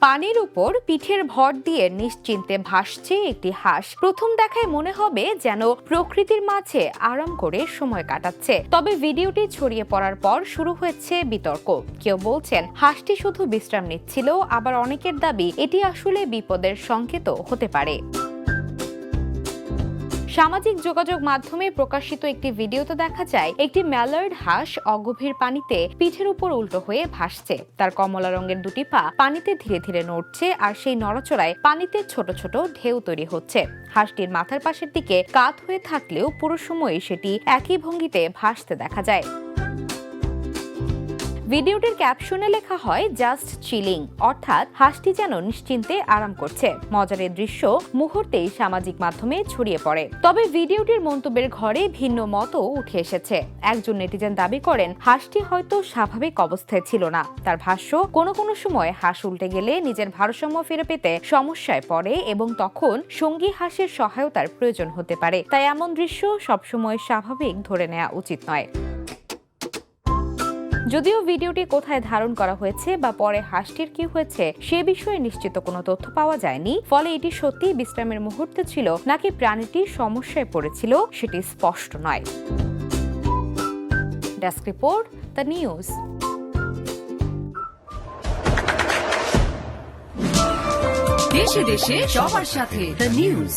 পানির উপর পিঠের ভর দিয়ে নিশ্চিন্তে ভাসছে একটি হাঁস। প্রথম দেখায় মনে হবে যেন প্রকৃতির মাঝে আরাম করে সময় কাটাচ্ছে। তবে ভিডিওটি ছড়িয়ে পড়ার পর শুরু হয়েছে বিতর্ক। কেউ বলছেন হাঁসটি শুধু বিশ্রাম নিচ্ছিল, আবার অনেকের দাবি এটি আসলে বিপদের সংকেত হতে পারে। সামাজিক যোগাযোগ মাধ্যমে প্রকাশিত একটি ভিডিওতে দেখা যায় একটি ম্যালার্ড হাঁস অগভীর পানিতে পিঠের উপর উল্টো হয়ে ভাসছে। তার কমলা রঙের দুটি পা পানিতে ধীরে ধীরে নড়ছে, আর সেই নড়াচড়ায় পানিতে ছোট ছোট ঢেউ তৈরি হচ্ছে। হাঁসটির মাথার পাশের দিকে কাত হয়ে থাকলেও পুরো সময় সেটি একই ভঙ্গিতে ভাসতে দেখা যায়। ভিডিওটির ক্যাপশনে লেখা হয় জাস্ট চিলিং, অর্থাৎ হাঁসটি যেন নিশ্চিন্তে আরাম করছে। মজার এই দৃশ্য মুহূর্তেই সামাজিক মাধ্যমে ছড়িয়ে পড়ে। তবে ভিডিওটির মন্তব্যের ঘরে ভিন্ন মতও উঠে এসেছে। একজন নেটিজেন দাবি করেন হাঁসটি হয়তো স্বাভাবিক অবস্থায় ছিল না। তার ভাষ্য, কোনো কোনো সময় হাঁস উল্টে গেলে নিজের ভারসাম্য ফিরে পেতে সমস্যায় পড়ে এবং তখন সঙ্গী হাঁসের সহায়তার প্রয়োজন হতে পারে। তাই এমন দৃশ্য সবসময় স্বাভাবিক ধরে নেওয়া উচিত নয়। যদিও ভিডিওটি কোথায় ধারণ করা হয়েছে বা পরে হাঁসটির কি হয়েছে সে বিষয়ে নিশ্চিত কোনো তথ্য পাওয়া যায়নি। ফলে এটি সত্যি বিশ্রামের মুহূর্তে ছিল নাকি প্রাণীটি সমস্যায় পড়েছিল সেটি স্পষ্ট নয়। Desk report, the news. দেশে দেশে সবার সাথে, দ্য নিউজ।